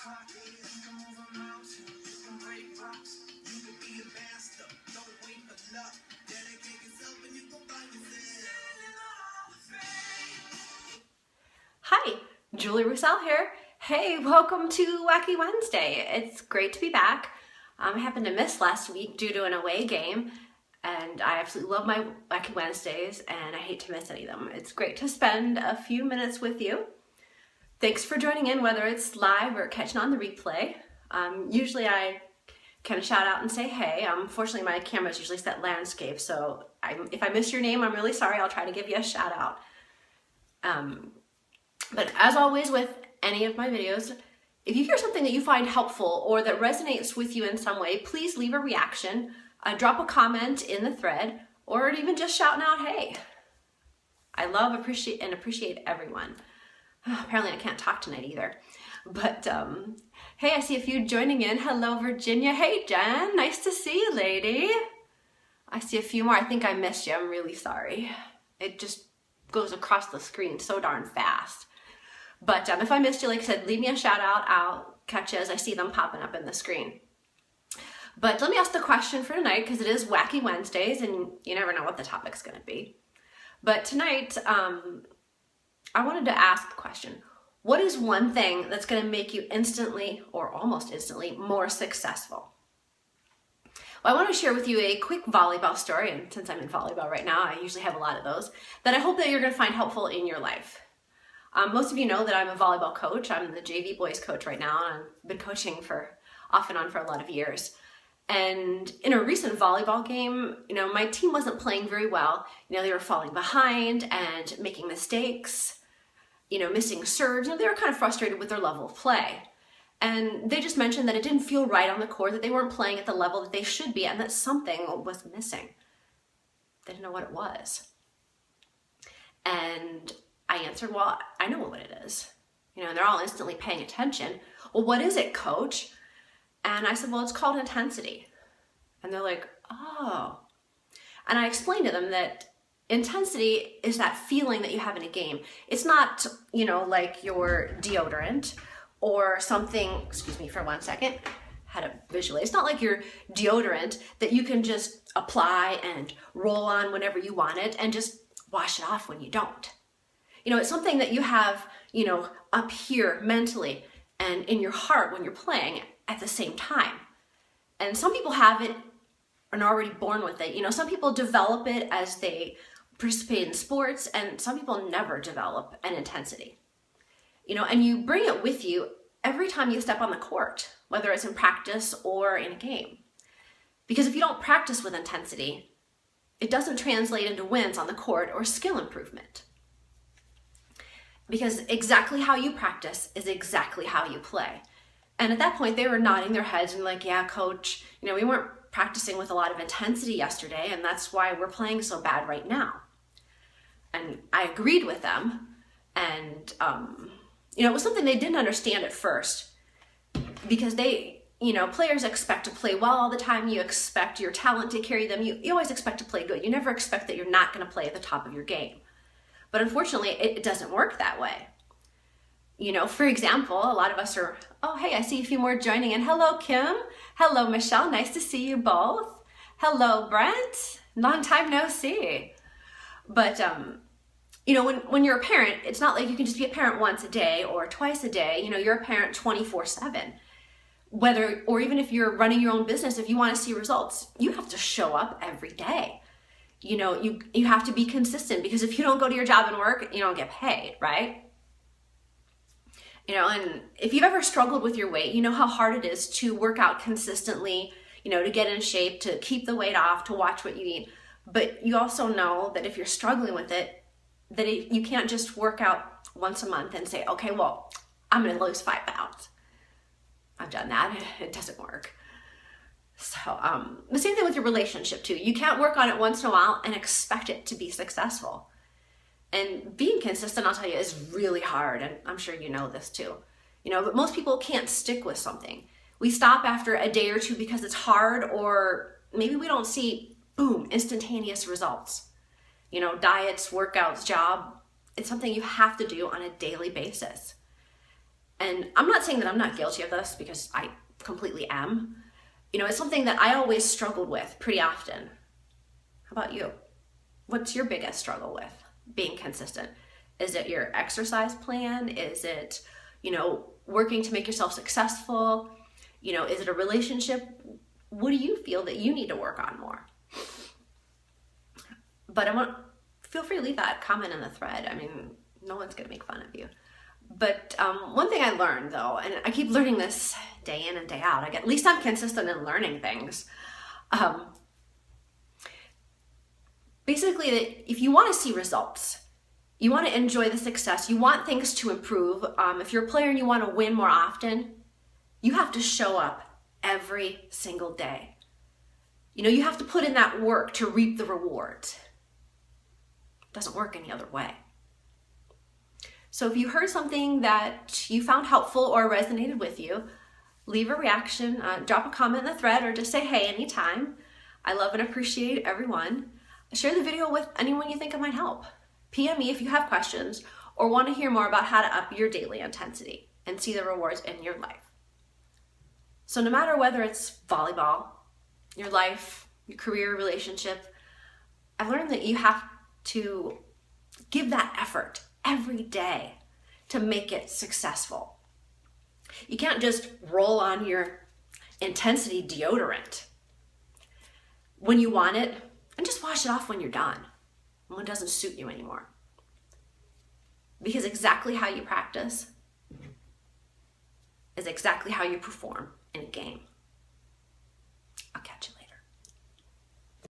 clock is, you can move a mountain, you can break rocks, you can be a master, don't wait for luck, dedicate yourself and you can find yourself. Hi, Julie Roussel here. Hey, welcome to Wacky Wednesday. It's great to be back. I happened to miss last week due to an away game, and I absolutely love my Wacky Wednesdays, and I hate to miss any of them. It's great to spend a few minutes with you. Thanks for joining in, whether it's live or catching on the replay. Usually I kind of shout out and say hey. Fortunately, my camera's usually set landscape, so if I miss your name, I'm really sorry. I'll try to give you a shout out. But as always with any of my videos, if you hear something that you find helpful or that resonates with you in some way, please leave a reaction, drop a comment in the thread, or even just shouting out hey. I love, appreciate everyone. Apparently I can't talk tonight either. But hey, I see a few joining in. Hello, Virginia. Hey, Jen. Nice to see you, lady. I see a few more. I think I missed you. I'm really sorry. It just goes across the screen so darn fast. But if I missed you, like I said, leave me a shout out. I'll catch you as I see them popping up in the screen. But let me ask the question for tonight, because it is Wacky Wednesdays and you never know what the topic's going to be. But tonight, I wanted to ask the question, what is one thing that's going to make you instantly or almost instantly more successful? Well, I want to share with you a quick volleyball story, and since I'm in volleyball right now, I usually have a lot of those, that I hope that you're going to find helpful in your life. Most of you know that I'm a volleyball coach. I'm the JV boys coach right now, and I've been coaching off and on for a lot of years. And in a recent volleyball game, my team wasn't playing very well. They were falling behind and making mistakes, missing serves. They were kind of frustrated with their level of play. And they just mentioned that it didn't feel right on the court, that they weren't playing at the level that they should be, and that something was missing. They didn't know what it was. And I answered, well, I know what it is. And they're all instantly paying attention. Well, what is it, coach? And I said, well, it's called intensity. And they're like, oh. And I explained to them that intensity is that feeling that you have in a game. It's not, like your deodorant or something, excuse me for 1 second, had to visualize. It's not like your deodorant that you can just apply and roll on whenever you want it and just wash it off when you don't. It's something that you have, up here mentally and in your heart when you're playing at the same time. And some people have it and are already born with it. Some people develop it as they participate in sports, and some people never develop an intensity. And you bring it with you every time you step on the court, whether it's in practice or in a game. Because if you don't practice with intensity, it doesn't translate into wins on the court or skill improvement. Because exactly how you practice is exactly how you play. And at that point, they were nodding their heads and like, yeah, coach, we weren't practicing with a lot of intensity yesterday, and that's why we're playing so bad right now. And I agreed with them. And, it was something they didn't understand at first, because they, players expect to play well all the time. You expect your talent to carry them. You always expect to play good. You never expect that you're not going to play at the top of your game. But unfortunately, it doesn't work that way. For example, a lot of us are, oh, hey, I see a few more joining in. Hello, Kim. Hello, Michelle. Nice to see you both. Hello, Brent. Long time no see. But, when you're a parent, it's not like you can just be a parent once a day or twice a day. You're a parent 24/7. Or even if you're running your own business, if you want to see results, you have to show up every day. You have to be consistent, because if you don't go to your job and work, you don't get paid, right? And if you've ever struggled with your weight, you know how hard it is to work out consistently, to get in shape, to keep the weight off, to watch what you eat. But you also know that if you're struggling with it, you can't just work out once a month and say, okay, well, I'm going to lose 5 pounds. I've done that. It doesn't work. So the same thing with your relationship too. You can't work on it once in a while and expect it to be successful. And being consistent, I'll tell you, is really hard. And I'm sure you know this too. But most people can't stick with something. We stop after a day or two because it's hard, or maybe we don't see, boom, instantaneous results. Diets, workouts, job, it's something you have to do on a daily basis. And I'm not saying that I'm not guilty of this, because I completely am. You know, it's something that I always struggled with pretty often. How about you? What's your biggest struggle with being consistent? Is it your exercise plan? Is it, you know, working to make yourself successful? You know, is it a relationship? What do you feel that you need to work on more? But feel free to leave that comment in the thread. I mean, no one's gonna make fun of you. But one thing I learned though, and I keep learning this day in and day out, at least I'm consistent in learning things. Basically, that if you want to see results, you want to enjoy the success, you want things to improve, if you're a player and you want to win more often, you have to show up every single day. You know, you have to put in that work to reap the rewards. It doesn't work any other way. So if you heard something that you found helpful or resonated with you, leave a reaction, drop a comment in the thread, or just say hey anytime. I love and appreciate everyone. Share the video with anyone you think it might help. PM me if you have questions or want to hear more about how to up your daily intensity and see the rewards in your life. So no matter whether it's volleyball, your life, your career, relationship, I've learned that you have to give that effort every day to make it successful. You can't just roll on your intensity deodorant when you want it and just wash it off when you're done, when it doesn't suit you anymore. Because exactly how you practice is exactly how you perform in a game.